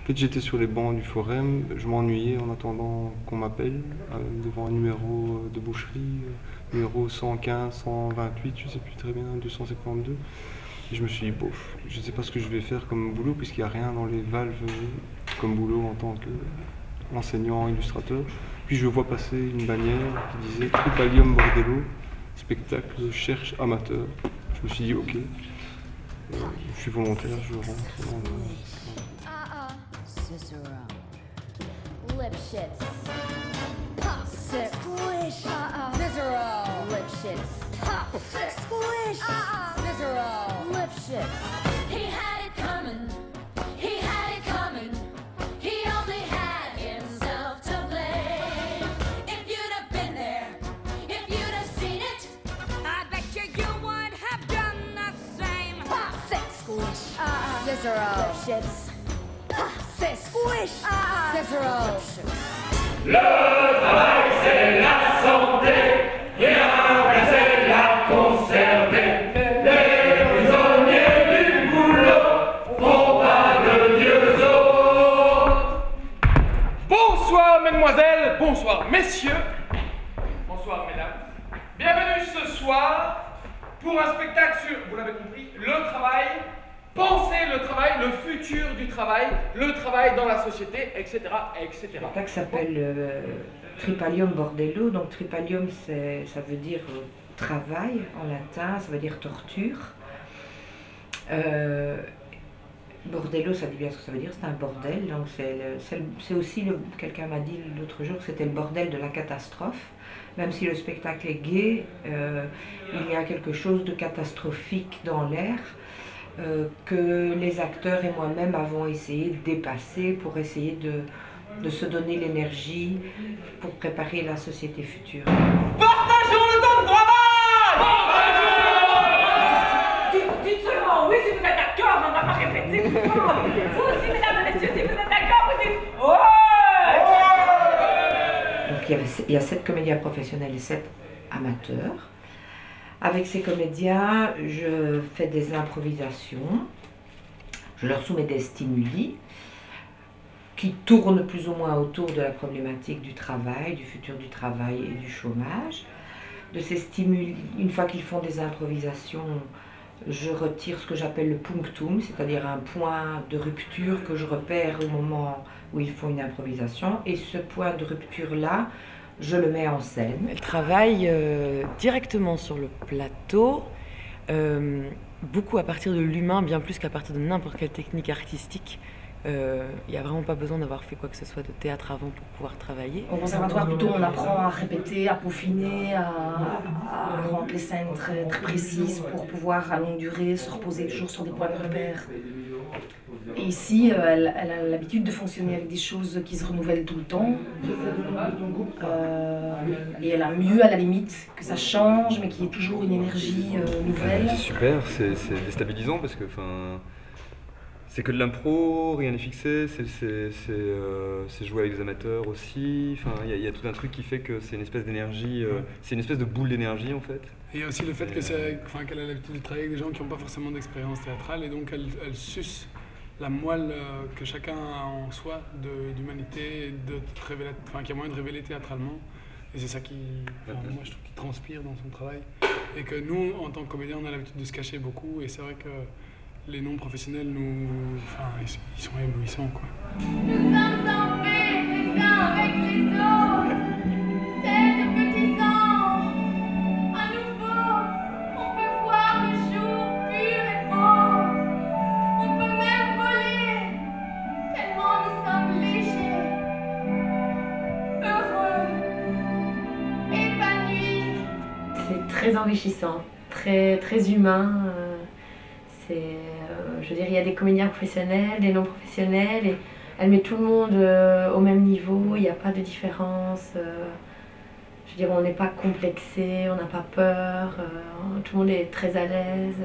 fait, j'étais sur les bancs du forum, je m'ennuyais en attendant qu'on m'appelle devant un numéro de boucherie, numéro 115, 128, je ne sais plus très bien, 272. Et je me suis dit, bof, je ne sais pas ce que je vais faire comme boulot, puisqu'il n'y a rien dans les valves comme boulot en tant qu'enseignant, illustrateur. Puis je vois passer une bannière qui disait Tripalium Bordello, spectacle cherche amateur. Je me suis dit, ok, je suis volontaire, je rentre dans le... Cicero. Lipschitz. Pop, squish. Cicero. Lipschitz. Pop, squish. Cicero. Lipschitz. He had it coming. He had it coming. He only had himself to blame. If you'd have been there, if you'd have seen it, I bet you would have done the same. Pop, squish. Cicero. Lipschitz. C'est squish! Cicero! Le travail, c'est la santé, et après, c'est la conserver. Les prisonniers du boulot font pas de vieux os. Bonsoir, mesdemoiselles, bonsoir, messieurs, bonsoir, mesdames. Bienvenue ce soir pour un spectacle sur, vous l'avez compris, le travail. Penser le travail, le futur du travail, le travail dans la société, etc. etc. Le spectacle s'appelle Tripalium Bordello. Donc Tripalium, ça veut dire travail en latin, ça veut dire torture. Bordello, ça dit bien ce que ça veut dire, c'est un bordel. Donc c'est aussi, quelqu'un m'a dit l'autre jour que c'était le bordel de la catastrophe. Même si le spectacle est gai, il y a quelque chose de catastrophique dans l'air. Que les acteurs et moi-même avons essayé de dépasser pour essayer de se donner l'énergie pour préparer la société future. Partageons le temps de travail! Dites seulement oui si vous êtes d'accord, mais on ne va pas répéter tout le temps. Vous aussi, mesdames et messieurs, si vous êtes d'accord, vous dites ouais! Donc il y a 7 comédiens professionnels et 7 amateurs. Avec ces comédiens, je fais des improvisations, je leur soumets des stimuli qui tournent plus ou moins autour de la problématique du travail, du futur du travail et du chômage. De ces stimuli, une fois qu'ils font des improvisations, je retire ce que j'appelle le punctum, c'est-à-dire un point de rupture que je repère au moment où ils font une improvisation. Et ce point de rupture-là, je le mets en scène. Elle travaille directement sur le plateau, beaucoup à partir de l'humain, bien plus qu'à partir de n'importe quelle technique artistique. Il n'y a vraiment pas besoin d'avoir fait quoi que ce soit de théâtre avant pour pouvoir travailler. Au conservatoire, plutôt, on apprend à répéter, à peaufiner, à rendre les scènes très, très précises pour pouvoir, à longue durée, se reposer toujours sur des points de repère. Et ici, elle a l'habitude de fonctionner avec des choses qui se renouvellent tout le temps. Et elle a mieux, à la limite, que ça change, mais qu'il y ait toujours une énergie nouvelle. C'est super, c'est déstabilisant parce que c'est que de l'impro, rien n'est fixé, c'est jouer avec des amateurs aussi. Il y a tout un truc qui fait que c'est une espèce d'énergie, c'est une espèce de boule d'énergie en fait. Et il y a aussi le fait qu'elle a l'habitude de travailler avec des gens qui n'ont pas forcément d'expérience théâtrale et donc elle suce la moelle que chacun a en soi d'humanité, qu'il y a moyen de révéler théâtralement. Et c'est ça qui, moi je trouve, qui transpire dans son travail. Et que nous, en tant que comédiens, on a l'habitude de se cacher beaucoup. Et c'est vrai que les non-professionnels, ils sont éblouissants, quoi. Nous sommes en paix les uns avec les autres, tels de petits anges. À nouveau, on peut voir le jour pur et beau. On peut même voler, tellement nous sommes légers, heureux, épanouis. C'est très enrichissant, très humain. Je veux dire, il y a des comédiens professionnels, des non professionnels, et elle met tout le monde au même niveau, il n'y a pas de différence. Je veux dire, on n'est pas complexé, on n'a pas peur, tout le monde est très à l'aise,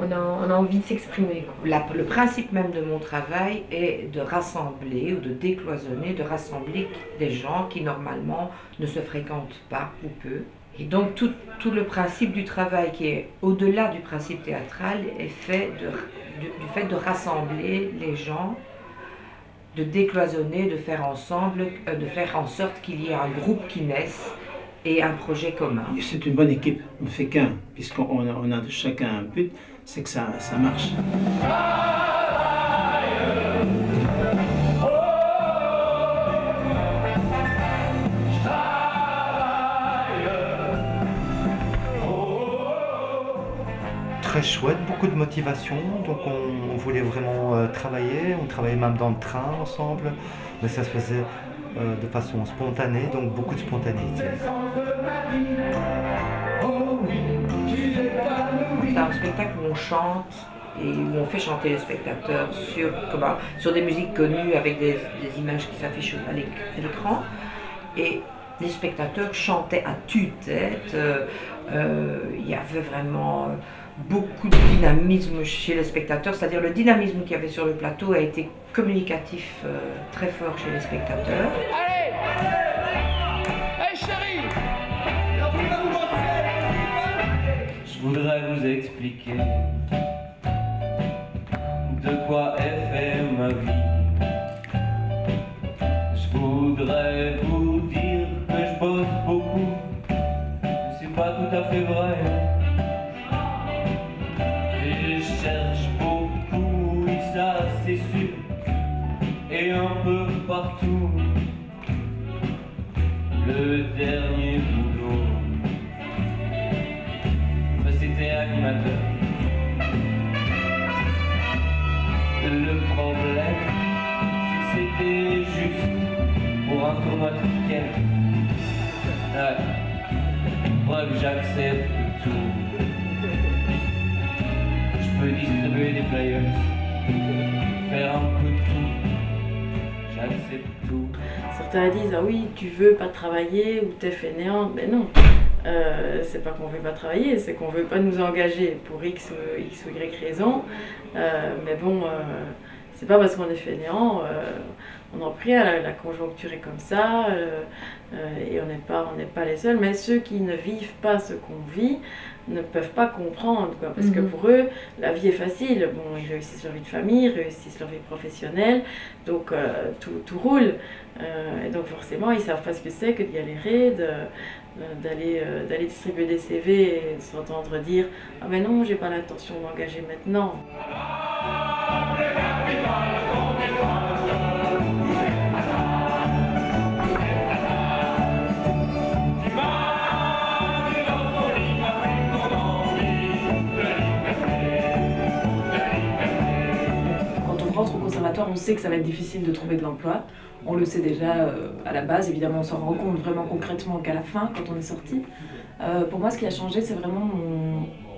on a envie de s'exprimer. Le principe même de mon travail est de rassembler ou de décloisonner, de rassembler des gens qui normalement ne se fréquentent pas ou peu. Et donc tout le principe du travail qui est au-delà du principe théâtral est fait du fait de rassembler les gens de décloisonner, de faire ensemble, de faire en sorte qu'il y ait un groupe qui naisse et un projet commun. C'est une bonne équipe, on ne fait qu'un, puisqu'on a chacun un but, c'est que ça marche. Très chouette, beaucoup de motivation, donc on voulait vraiment travailler, on travaillait même dans le train ensemble, mais ça se faisait de façon spontanée, donc beaucoup de spontanéité. C'est un spectacle où on chante et où on fait chanter les spectateurs sur des musiques connues avec des images qui s'affichent à l'écran. Et les spectateurs chantaient à tue-tête, il y avait vraiment beaucoup de dynamisme chez les spectateurs, c'est-à-dire le dynamisme qu'il y avait sur le plateau a été communicatif très fort chez les spectateurs. Allez! Hey chérie! Je voudrais vous expliquer de quoi est fait ma vie. Je voudrais vous dire que je bosse beaucoup, c'est pas tout à fait vrai. Et je cherche beaucoup, oui ça c'est sûr, et un peu partout. Le dernier boulot, c'était animateur. Le problème, c'est que c'était juste pour un tournoi de cricket. Ouais. Bref, j'accepte tout. Je peux distribuer des flyers, faire un peu de tout. J'accepte tout. Certains disent, ah oui, tu veux pas travailler ou t'es fainéante, mais non. C'est pas qu'on veut pas travailler, c'est qu'on veut pas nous engager pour X ou Y raison. Mais bon, c'est pas parce qu'on est fainéant, on en prie, la conjoncture est comme ça, et on n'est pas les seuls. Mais ceux qui ne vivent pas ce qu'on vit ne peuvent pas comprendre, quoi, parce que pour eux, la vie est facile. Bon, ils réussissent leur vie de famille, ils réussissent leur vie professionnelle, donc tout roule. Et donc forcément, ils savent pas ce que c'est que d'y galérer, d'aller distribuer des CV et de s'entendre dire « Ah mais non, j'ai pas l'intention d'engager maintenant ». Au conservatoire, on sait que ça va être difficile de trouver de l'emploi. On le sait déjà à la base, évidemment on s'en rend compte vraiment concrètement qu'à la fin, quand on est sorti. Pour moi, ce qui a changé, c'est vraiment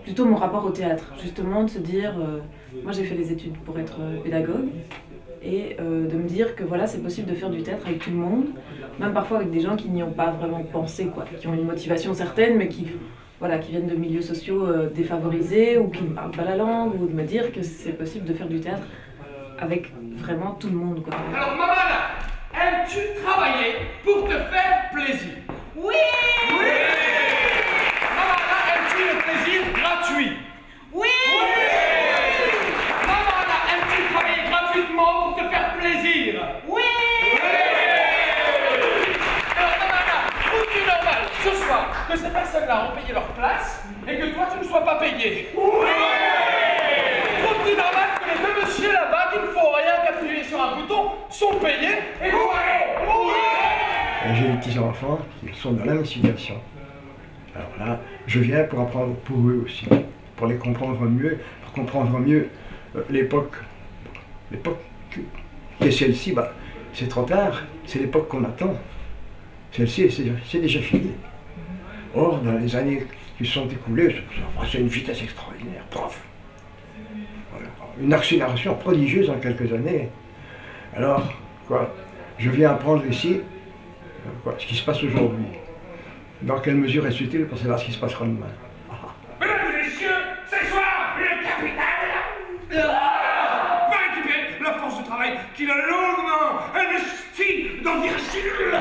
plutôt mon rapport au théâtre. Justement, de se dire, moi j'ai fait des études pour être pédagogue, et de me dire que voilà, c'est possible de faire du théâtre avec tout le monde, même parfois avec des gens qui n'y ont pas vraiment pensé, quoi, qui ont une motivation certaine, mais qui viennent de milieux sociaux défavorisés, ou qui ne parlent pas la langue, ou de me dire que c'est possible de faire du théâtre avec vraiment tout le monde, quoi. Alors Mamana, aimes-tu travailler pour te faire plaisir? Oui! Oui! Mamana, aimes-tu le plaisir gratuit? Oui! Oui! Mamana, aimes-tu travailler gratuitement pour te faire plaisir? Oui! Oui! Alors Mamana, trouves-tu normal ce soir que ces personnes-là ont payé leur place et que toi tu ne sois pas payé? Oui! Trouves-tu normal que les deux messieurs là-bas qui ne font rien qu'appuyer sur un bouton sont payés et vous J'ai des petits-enfants qui sont dans la même situation. Alors là, je viens pour apprendre pour eux aussi, pour les comprendre mieux, pour comprendre mieux l'époque. L'époque qui est celle-ci, c'est trop tard, c'est l'époque qu'on attend. Celle-ci, c'est déjà fini. Or, dans les années qui sont écoulées, c'est une vitesse extraordinaire, prof. Une accélération prodigieuse en quelques années. Alors, je viens apprendre ici ce qui se passe aujourd'hui. Dans quelle mesure est-ce utile pour savoir ce qui se passera demain? Mesdames et messieurs, ce soir, le capitaine va récupérer la force de travail qu'il a longuement investie dans Virgile.